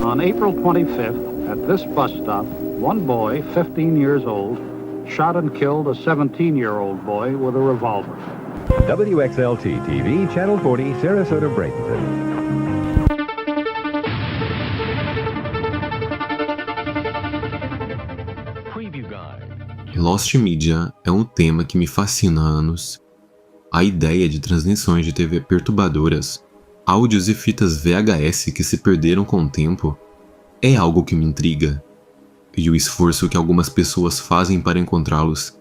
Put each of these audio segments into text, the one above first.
On April 25th, at this bus stop, one boy, 15 years old, shot and killed a 17-year-old boy with a revolver. WXLT TV, Channel 40, Sarasota, Bradenton. Lost Media é um tema que me fascina há anos. A ideia de transmissões de TV perturbadoras, áudios e fitas VHS que se perderam com o tempo, é algo que me intriga. E o esforço que algumas pessoas fazem para encontrá-los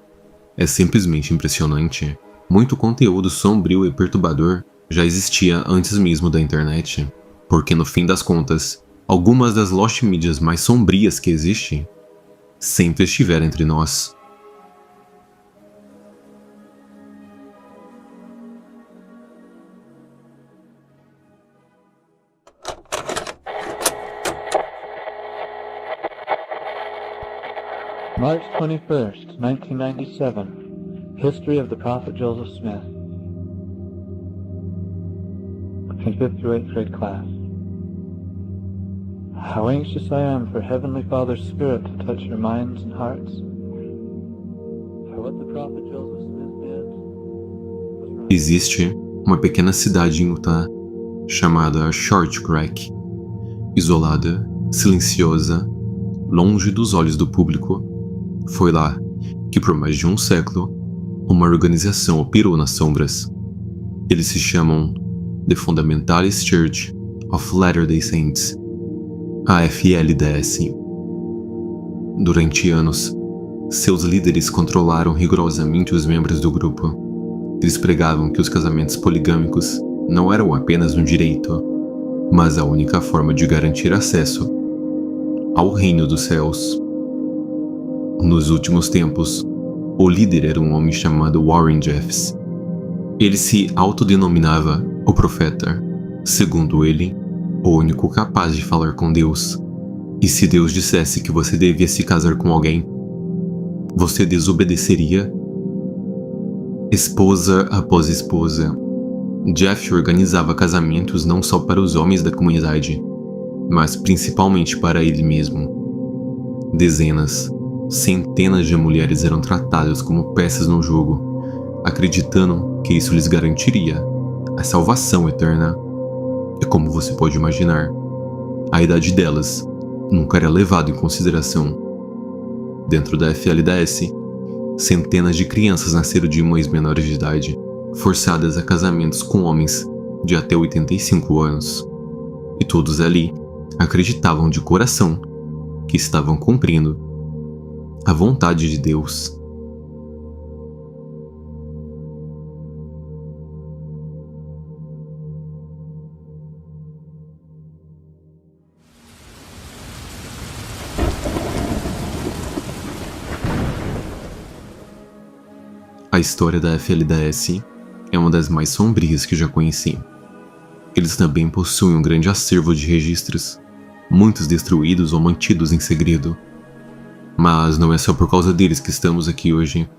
é simplesmente impressionante. Muito conteúdo sombrio e perturbador já existia antes mesmo da internet, porque no fim das contas, algumas das Lost Medias mais sombrias que existem sempre estiveram entre nós. March 21st, 1997. History of the Prophet Joseph Smith. In 5th through 8th grade class. How anxious I am for Heavenly Father's Spirit to touch your minds and hearts. For what the Prophet Joseph Smith did was right. Existe uma pequena cidade em Utah chamada Short Creek, isolada, silenciosa, longe dos olhos do público. Foi lá que por mais de um século uma organização operou nas sombras. Eles se chamam The Fundamentalist Church of Latter-day Saints, a FLDS. Durante anos, seus líderes controlaram rigorosamente os membros do grupo. Eles pregavam que os casamentos poligâmicos não eram apenas um direito, mas a única forma de garantir acesso ao reino dos céus. Nos últimos tempos, o líder era um homem chamado Warren Jeffs. Ele se autodenominava o profeta, segundo ele, o único capaz de falar com Deus. E se Deus dissesse que você devia se casar com alguém, você desobedeceria? Esposa após esposa, Jeff organizava casamentos não só para os homens da comunidade, mas principalmente para ele mesmo. Dezenas, centenas de mulheres eram tratadas como peças no jogo, acreditando que isso lhes garantiria a salvação eterna. E como você pode imaginar, a idade delas nunca era levada em consideração. Dentro da FLDS, centenas de crianças nasceram de mães menores de idade, forçadas a casamentos com homens de até 85 anos. E todos ali acreditavam de coração que estavam cumprindo a vontade de Deus. A história da FLDS é uma das mais sombrias que já conheci. Eles também possuem um grande acervo de registros, muitos destruídos ou mantidos em segredo. Mas não é só por causa deles que estamos aqui hoje.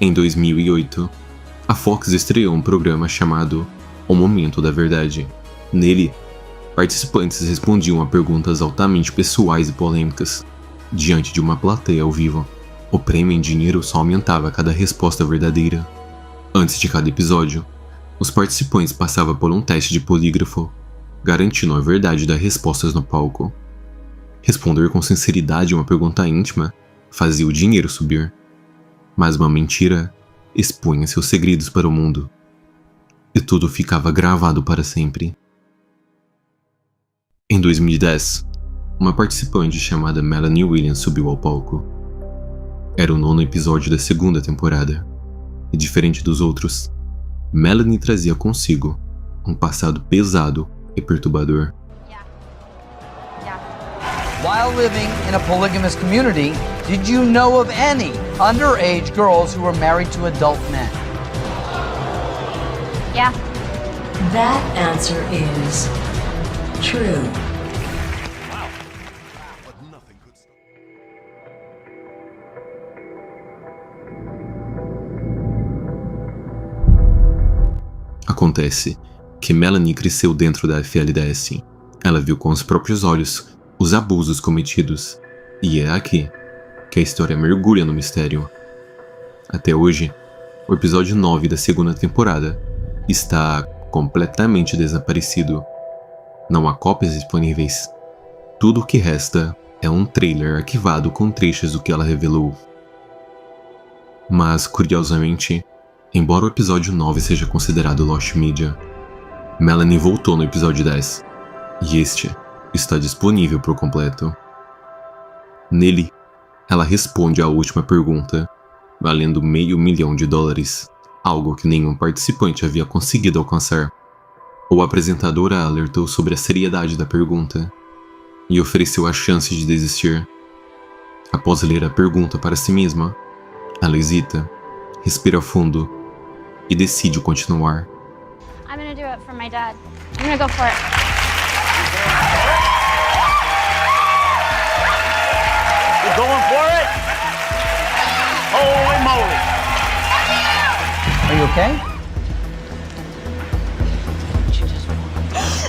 Em 2008, a Fox estreou um programa chamado O Momento da Verdade. Nele, participantes respondiam a perguntas altamente pessoais e polêmicas. Diante de uma plateia ao vivo, o prêmio em dinheiro só aumentava a cada resposta verdadeira. Antes de cada episódio, os participantes passavam por um teste de polígrafo, garantindo a verdade das respostas no palco. Responder com sinceridade a uma pergunta íntima fazia o dinheiro subir, mas uma mentira expunha seus segredos para o mundo. E tudo ficava gravado para sempre. Em 2010, uma participante chamada Melanie Williams subiu ao palco. Era o 9º episódio da 2ª temporada, e diferente dos outros, Melanie trazia consigo um passado pesado e perturbador. While living in a polygamous community, did you know of any underage girls who were married to adult men? Yeah. That answer is true. Acontece que Melanie cresceu dentro da FLDS. Ela viu com os próprios olhos os abusos cometidos, e é aqui que a história mergulha no mistério. Até hoje, o episódio 9 da segunda temporada está completamente desaparecido. Não há cópias disponíveis. Tudo o que resta é um trailer arquivado com trechos do que ela revelou. Mas, curiosamente, embora o episódio 9 seja considerado Lost Media, Melanie voltou no episódio 10, e este está disponível por completo. Nele, ela responde à última pergunta, valendo $500 milhão, algo que nenhum participante havia conseguido alcançar. O apresentador a alertou sobre a seriedade da pergunta e ofereceu a chance de desistir. Após ler a pergunta para si mesma, ela hesita, respira fundo e decide continuar. I'm gonna do it for my dad. I'm gonna go for it. You're going for it? Holy moly! Are you okay?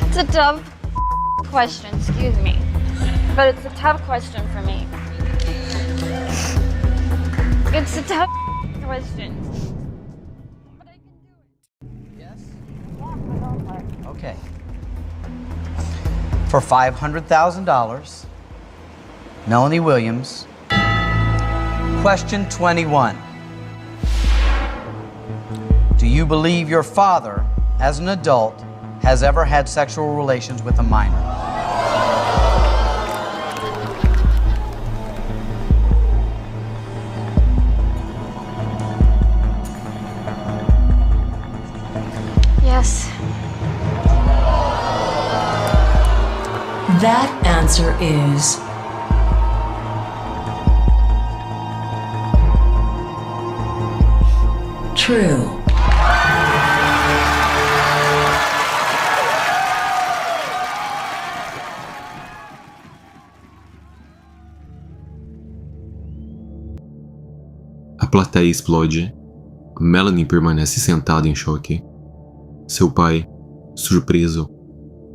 It's a tough question, excuse me. But it's a tough question for me. It's a tough question. But I can do it. Yes. Yeah, I'm going for it. Okay. For $500,000, Melanie Williams. Question 21. Do you believe your father, as an adult, has ever had sexual relations with a minor? Yes. That answer is true. A plateia explode. Melanie permanece sentada em choque. Seu pai, surpreso,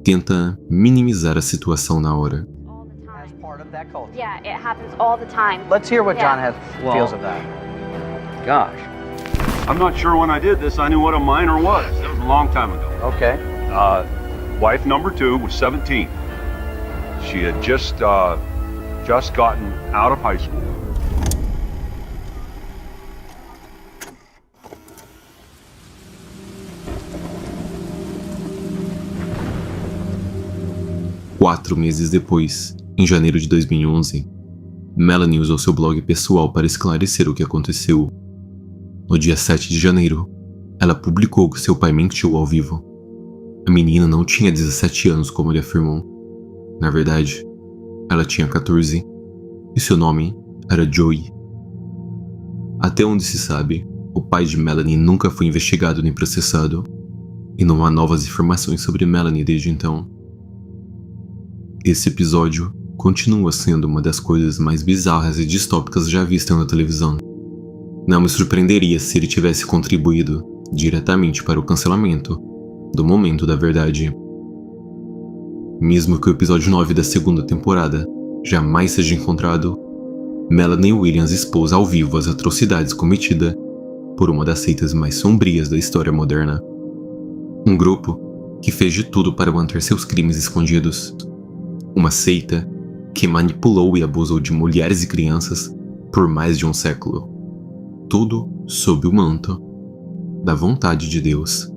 tenta minimizar a situação na hora. All the As time. part of that culture. Yeah, it happens all the time. Let's hear what John Yeah. feels of that. Gosh. I'm not sure when I did this I knew what a minor was. It was a long time ago. Okay. Wife number 2 was 17. She had just gotten out of high school. Quatro meses depois, em janeiro de 2011, Melanie usou seu blog pessoal para esclarecer o que aconteceu. No dia 7 de janeiro, ela publicou que seu pai mentiu ao vivo. A menina não tinha 17 anos, como ele afirmou. Na verdade, ela tinha 14 e seu nome era Joey. Até onde se sabe, o pai de Melanie nunca foi investigado nem processado, e não há novas informações sobre Melanie desde então. Esse episódio continua sendo uma das coisas mais bizarras e distópicas já vistas na televisão. Não me surpreenderia se ele tivesse contribuído diretamente para o cancelamento do Momento da Verdade. Mesmo que o episódio 9 da segunda temporada jamais seja encontrado, Melanie Williams expôs ao vivo as atrocidades cometidas por uma das seitas mais sombrias da história moderna. Um grupo que fez de tudo para manter seus crimes escondidos. Uma seita que manipulou e abusou de mulheres e crianças por mais de um século. Tudo sob o manto da vontade de Deus.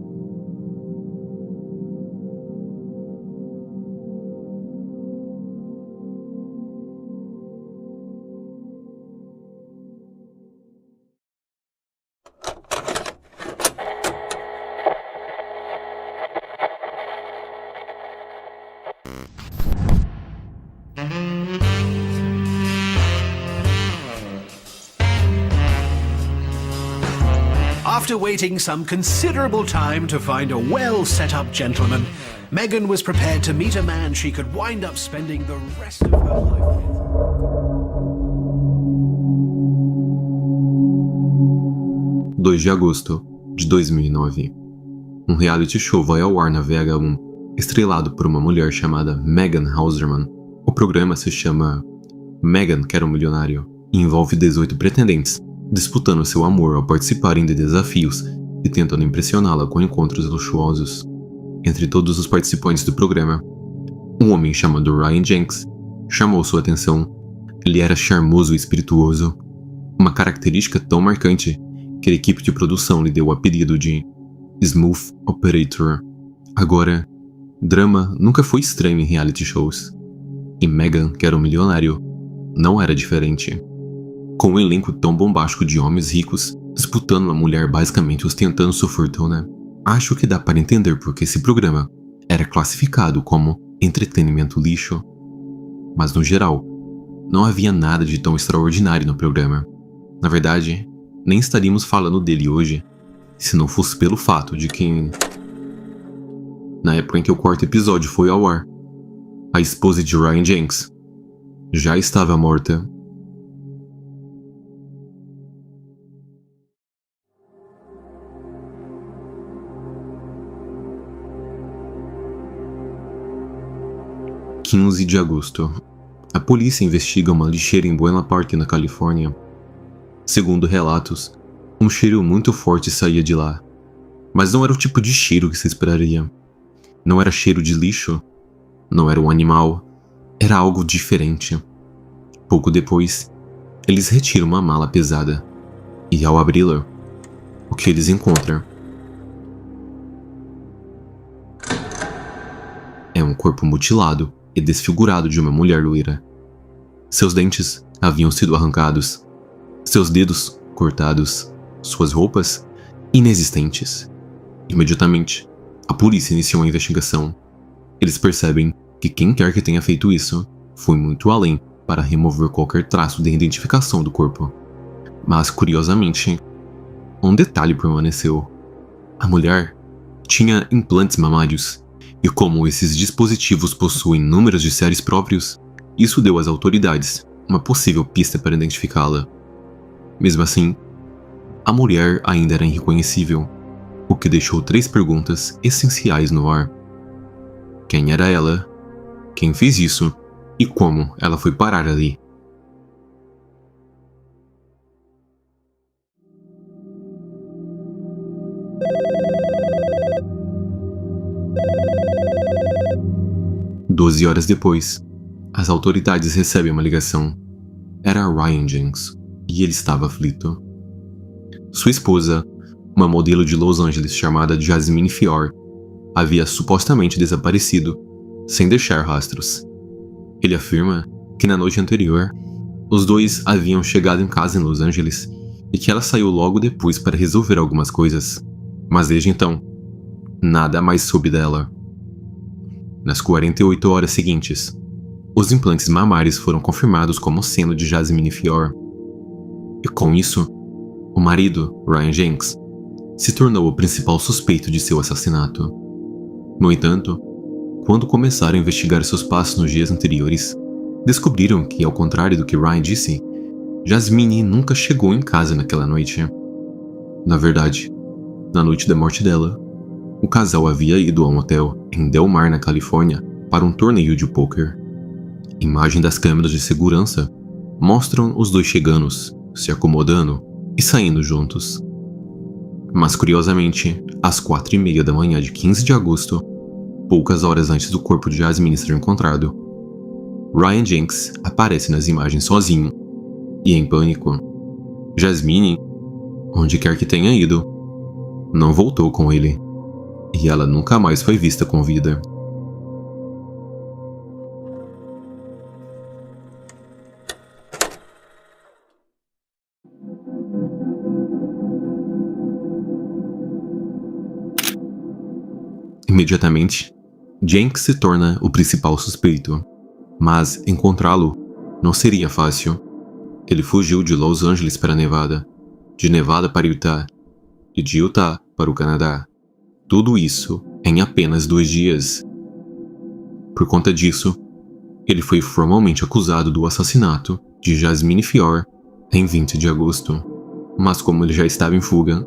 After waiting some considerable time to find a well-set-up gentleman, Megan was prepared to meet a man she could wind up spending the rest of her life with. 2 de agosto de 2009. Um reality show vai ao ar na VH1, estrelado por uma mulher chamada Megan Hauserman. O programa se chama Megan Quer um Milionário e envolve 18 pretendentes, disputando seu amor ao participarem de desafios e tentando impressioná-la com encontros luxuosos. Entre todos os participantes do programa, um homem chamado Ryan Jenks chamou sua atenção. Ele era charmoso e espirituoso, uma característica tão marcante que a equipe de produção lhe deu o apelido de Smooth Operator. Agora, drama nunca foi estranho em reality shows, e Megan Quer um Milionário não era diferente. Com um elenco tão bombástico de homens ricos disputando uma mulher basicamente ostentando sua fortuna, acho que dá para entender porque esse programa era classificado como entretenimento lixo. Mas no geral, não havia nada de tão extraordinário no programa. Na verdade, nem estaríamos falando dele hoje, se não fosse pelo fato de que, na época em que o quarto episódio foi ao ar, a esposa de Ryan Jenks já estava morta. – 15 de agosto. A polícia investiga uma lixeira em Buena Park, na Califórnia. Segundo relatos, um cheiro muito forte saía de lá, mas não era o tipo de cheiro que se esperaria. Não era cheiro de lixo, não era um animal, era algo diferente. Pouco depois, eles retiram uma mala pesada, e ao abri-la, o que eles encontram é um corpo mutilado e desfigurado de uma mulher loira. Seus dentes haviam sido arrancados, seus dedos cortados, suas roupas inexistentes. Imediatamente, a polícia iniciou a investigação. Eles percebem que quem quer que tenha feito isso foi muito além para remover qualquer traço de identificação do corpo. Mas, curiosamente, um detalhe permaneceu. A mulher tinha implantes mamários, e como esses dispositivos possuem números de séries próprios, isso deu às autoridades uma possível pista para identificá-la. Mesmo assim, a mulher ainda era irreconhecível, o que deixou 3 perguntas essenciais no ar. Quem era ela? Quem fez isso? E como ela foi parar ali? Doze horas depois, as autoridades recebem uma ligação. Era Ryan Jenks, e ele estava aflito. Sua esposa, uma modelo de Los Angeles chamada Jasmine Fior, havia supostamente desaparecido, sem deixar rastros. Ele afirma que na noite anterior, os dois haviam chegado em casa em Los Angeles e que ela saiu logo depois para resolver algumas coisas, mas desde então, nada mais soube dela. Nas 48 horas seguintes, os implantes mamários foram confirmados como sendo de Jasmine Fior. E com isso, o marido, Ryan Jenks, se tornou o principal suspeito de seu assassinato. No entanto, quando começaram a investigar seus passos nos dias anteriores, descobriram que, ao contrário do que Ryan disse, Jasmine nunca chegou em casa naquela noite. Na verdade, na noite da morte dela, o casal havia ido a um hotel em Del Mar, na Califórnia, para um torneio de pôquer. Imagens das câmeras de segurança mostram os dois chegando, se acomodando e saindo juntos. Mas curiosamente, às 4h30 da manhã de 15 de agosto, poucas horas antes do corpo de Jasmine ser encontrado, Ryan Jenks aparece nas imagens sozinho e em pânico. Jasmine, onde quer que tenha ido, não voltou com ele, e ela nunca mais foi vista com vida. Imediatamente, Jenks se torna o principal suspeito, mas encontrá-lo não seria fácil. Ele fugiu de Los Angeles para Nevada, de Nevada para Utah, e de Utah para o Canadá. Tudo isso em apenas 2 dias. Por conta disso, ele foi formalmente acusado do assassinato de Jasmine Fior em 20 de agosto. Mas como ele já estava em fuga,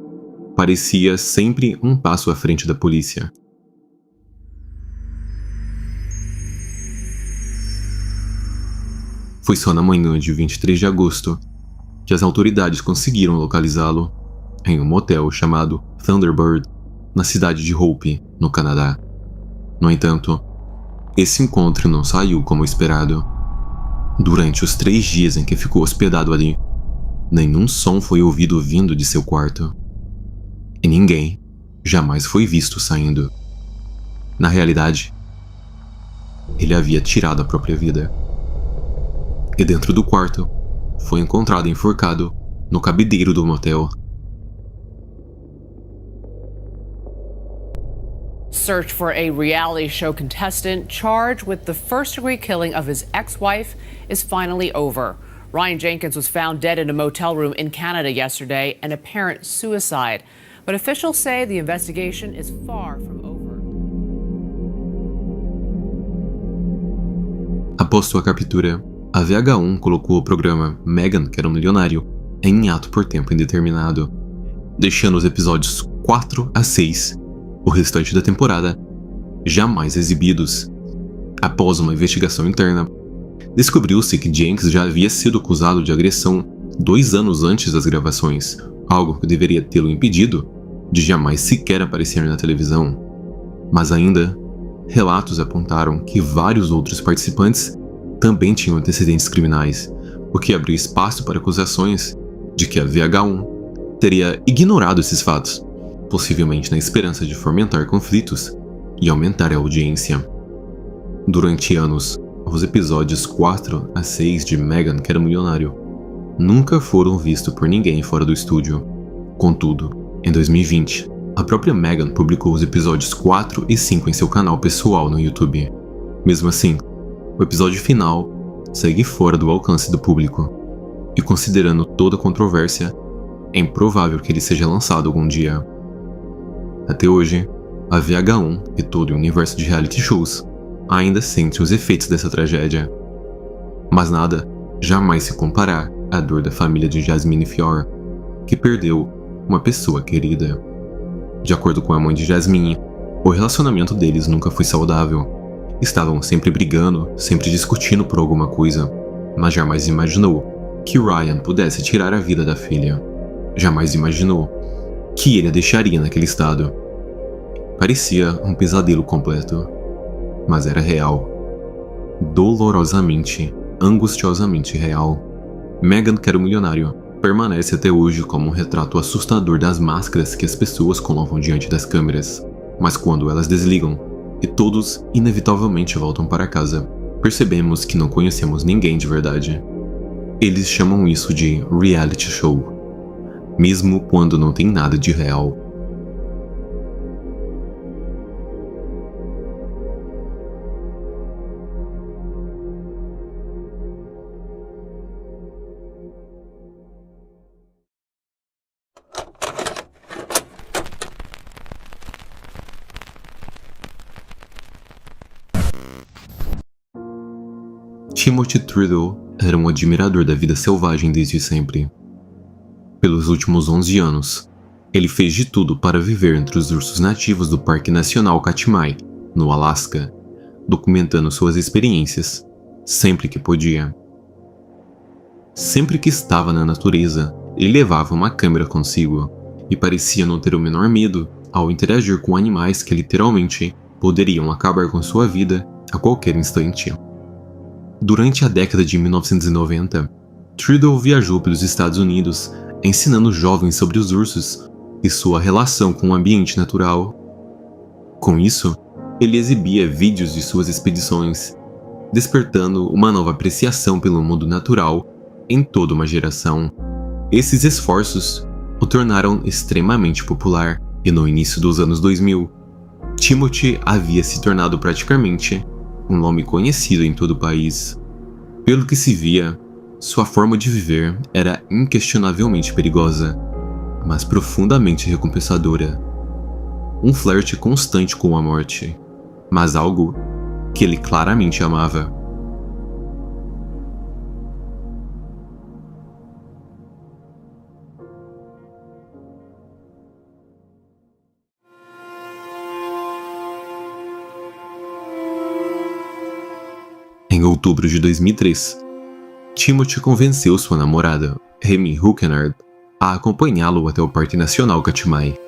parecia sempre um passo à frente da polícia. Foi só na manhã de 23 de agosto que as autoridades conseguiram localizá-lo em um motel chamado Thunderbird, na cidade de Hope, no Canadá. No entanto, esse encontro não saiu como esperado. Durante os 3 dias em que ficou hospedado ali, nenhum som foi ouvido vindo de seu quarto. E ninguém jamais foi visto saindo. Na realidade, ele havia tirado a própria vida. E dentro do quarto, foi encontrado enforcado no cabideiro do motel. Search for a reality show contestant charged with the first-degree killing of his ex-wife is finally over. Ryan Jenkins was found dead in a motel room in Canada yesterday, an apparent suicide. But officials say the investigation is far from over. Após sua captura, a VH1 colocou o programa Meghan Quer um Milionário em ato por tempo indeterminado, deixando os episódios 4 a 6, o restante da temporada, jamais exibidos. Após uma investigação interna, descobriu-se que Jenkins já havia sido acusado de agressão 2 anos antes das gravações, algo que deveria tê-lo impedido de jamais sequer aparecer na televisão. Mas ainda, relatos apontaram que vários outros participantes também tinham antecedentes criminais, o que abriu espaço para acusações de que a VH1 teria ignorado esses fatos, possivelmente na esperança de fomentar conflitos e aumentar a audiência. Durante anos, os episódios 4 a 6 de Meghan Quer um Milionário nunca foram vistos por ninguém fora do estúdio. Contudo, em 2020, a própria Meghan publicou os episódios 4 e 5 em seu canal pessoal no YouTube. Mesmo assim, o episódio final segue fora do alcance do público, e considerando toda a controvérsia, é improvável que ele seja lançado algum dia. Até hoje, a VH1 e todo o universo de reality shows ainda sente os efeitos dessa tragédia. Mas nada jamais se comparar à dor da família de Jasmine Fior, que perdeu uma pessoa querida. De acordo com a mãe de Jasmine, o relacionamento deles nunca foi saudável. Estavam sempre brigando, sempre discutindo por alguma coisa, mas jamais imaginou que Ryan pudesse tirar a vida da filha. Jamais imaginou que ele a deixaria naquele estado. Parecia um pesadelo completo, mas era real. Dolorosamente, angustiosamente real. Meghan Quer um Milionário permanece até hoje como um retrato assustador das máscaras que as pessoas colocam diante das câmeras. Mas quando elas desligam e todos inevitavelmente voltam para casa, percebemos que não conhecemos ninguém de verdade. Eles chamam isso de reality show, mesmo quando não tem nada de real. Timothy Trudeau era um admirador da vida selvagem desde sempre. Pelos últimos 11 anos, ele fez de tudo para viver entre os ursos nativos do Parque Nacional Katmai, no Alasca, documentando suas experiências sempre que podia. Sempre que estava na natureza, ele levava uma câmera consigo e parecia não ter o menor medo ao interagir com animais que literalmente poderiam acabar com sua vida a qualquer instante. Durante a década de 1990, Trudeau viajou pelos Estados Unidos ensinando jovens sobre os ursos e sua relação com o ambiente natural. Com isso, ele exibia vídeos de suas expedições, despertando uma nova apreciação pelo mundo natural em toda uma geração. Esses esforços o tornaram extremamente popular e no início dos anos 2000, Timothy havia se tornado praticamente um nome conhecido em todo o país. Pelo que se via, sua forma de viver era inquestionavelmente perigosa, mas profundamente recompensadora. Um flerte constante com a morte, mas algo que ele claramente amava. Em outubro de 2003, Timothy convenceu sua namorada, Amy Hookenard, a acompanhá-lo até o Parque Nacional Katmai.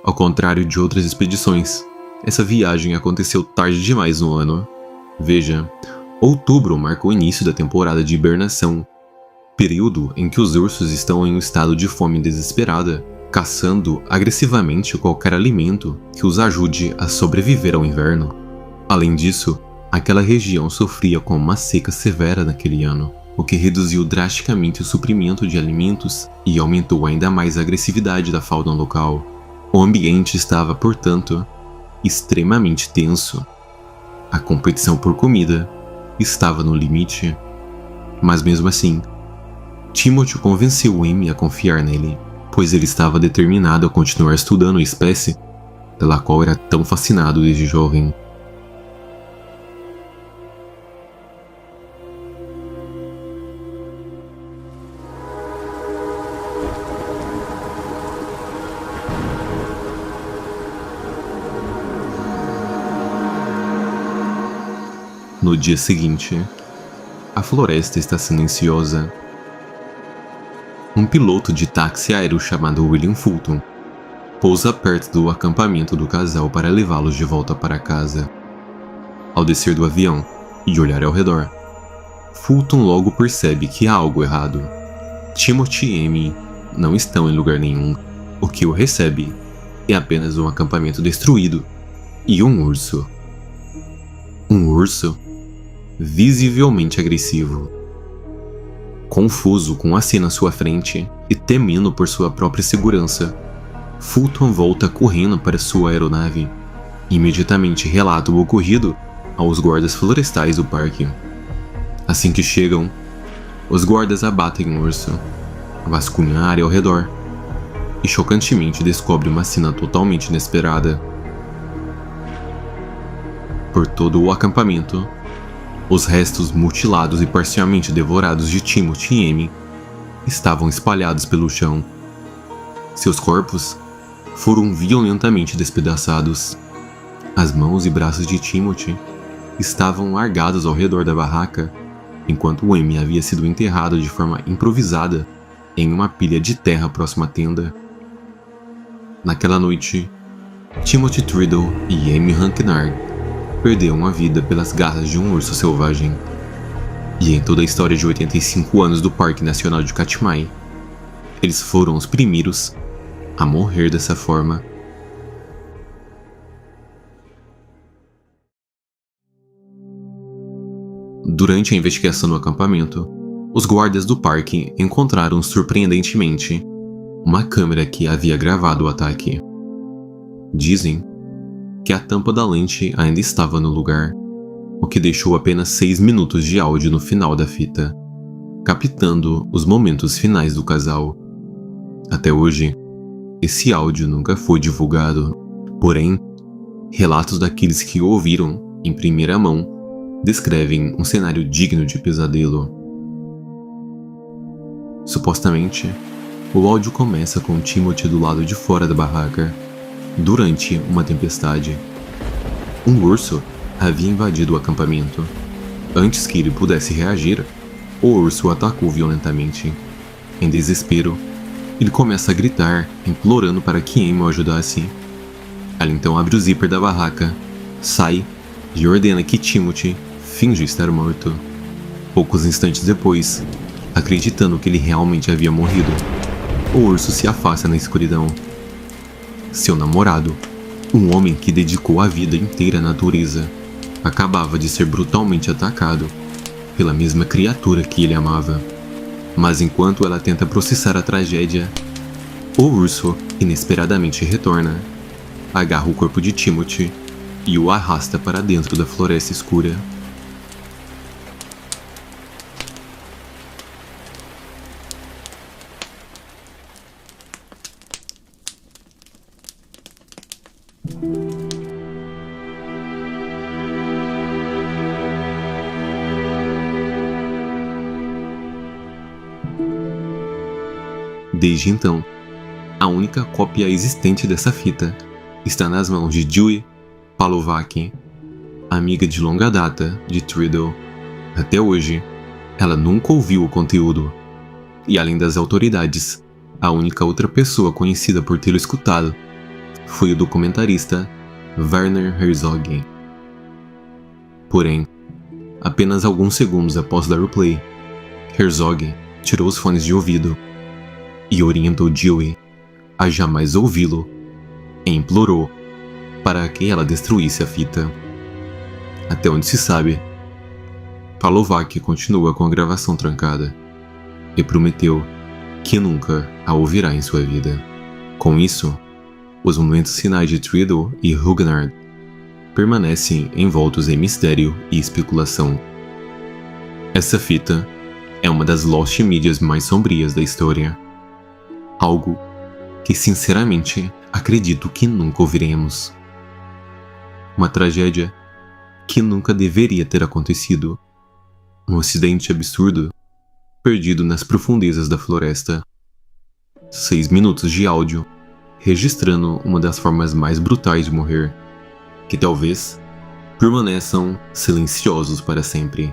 Ao contrário de outras expedições, essa viagem aconteceu tarde demais no ano. Veja, outubro marca o início da temporada de hibernação, período em que os ursos estão em um estado de fome desesperada, caçando agressivamente qualquer alimento que os ajude a sobreviver ao inverno. Além disso, aquela região sofria com uma seca severa naquele ano, o que reduziu drasticamente o suprimento de alimentos e aumentou ainda mais a agressividade da fauna local. O ambiente estava, portanto, extremamente tenso. A competição por comida estava no limite. Mas mesmo assim, Timothy convenceu Amy a confiar nele, pois ele estava determinado a continuar estudando a espécie pela qual era tão fascinado desde jovem. No dia seguinte, a floresta está silenciosa. Um piloto de táxi aéreo chamado William Fulton pousa perto do acampamento do casal para levá-los de volta para casa. Ao descer do avião e olhar ao redor, Fulton logo percebe que há algo errado. Timothy e Amy não estão em lugar nenhum. O que o recebe é apenas um acampamento destruído e um urso. Um urso visivelmente agressivo. Confuso com a cena à sua frente e temendo por sua própria segurança, Fulton volta correndo para sua aeronave e imediatamente relata o ocorrido aos guardas florestais do parque. Assim que chegam, os guardas abatem o urso, vasculham a área ao redor e chocantemente descobrem uma cena totalmente inesperada. Por todo o acampamento, os restos mutilados e parcialmente devorados de Timothy e Amy estavam espalhados pelo chão. Seus corpos foram violentamente despedaçados. As mãos e braços de Timothy estavam largados ao redor da barraca, enquanto Amy havia sido enterrado de forma improvisada em uma pilha de terra próxima à tenda. Naquela noite, Timothy Triddle e Amy Hookenard perderam a vida pelas garras de um urso selvagem. E em toda a história de 85 anos do Parque Nacional de Katmai, eles foram os primeiros a morrer dessa forma. Durante a investigação no acampamento, os guardas do parque encontraram surpreendentemente uma câmera que havia gravado o ataque. Dizem que a tampa da lente ainda estava no lugar, o que deixou apenas 6 minutos de áudio no final da fita, captando os momentos finais do casal. Até hoje, esse áudio nunca foi divulgado, porém, relatos daqueles que o ouviram em primeira mão descrevem um cenário digno de pesadelo. Supostamente, o áudio começa com Timothy do lado de fora da barraca, durante uma tempestade. Um urso havia invadido o acampamento. Antes que ele pudesse reagir, o urso o atacou violentamente. Em desespero, ele começa a gritar, implorando para que Amy o ajudasse. Ela então abre o zíper da barraca, sai e ordena que Timothy finja estar morto. Poucos instantes depois, acreditando que ele realmente havia morrido, o urso se afasta na escuridão. Seu namorado, um homem que dedicou a vida inteira à natureza, acabava de ser brutalmente atacado pela mesma criatura que ele amava. Mas enquanto ela tenta processar a tragédia, o urso inesperadamente retorna, agarra o corpo de Timothy e o arrasta para dentro da floresta escura. Desde então, a única cópia existente dessa fita está nas mãos de Julie Palovac, amiga de longa data de Triddle. Até hoje, ela nunca ouviu o conteúdo, e além das autoridades, a única outra pessoa conhecida por tê-lo escutado foi o documentarista Werner Herzog. Porém, apenas alguns segundos após dar o play, Herzog tirou os fones de ouvido e orientou Julie a jamais ouvi-lo e implorou para que ela destruísse a fita. Até onde se sabe, Palovac continua com a gravação trancada e prometeu que nunca a ouvirá em sua vida. Com isso, os momentos finais de Triddle e Huguenard permanecem envoltos em mistério e especulação. Essa fita é uma das Lost Medias mais sombrias da história. Algo que sinceramente acredito que nunca ouviremos. Uma tragédia que nunca deveria ter acontecido. Um acidente absurdo, perdido nas profundezas da floresta. 6 minutos de áudio, registrando uma das formas mais brutais de morrer, que talvez permaneçam silenciosos para sempre.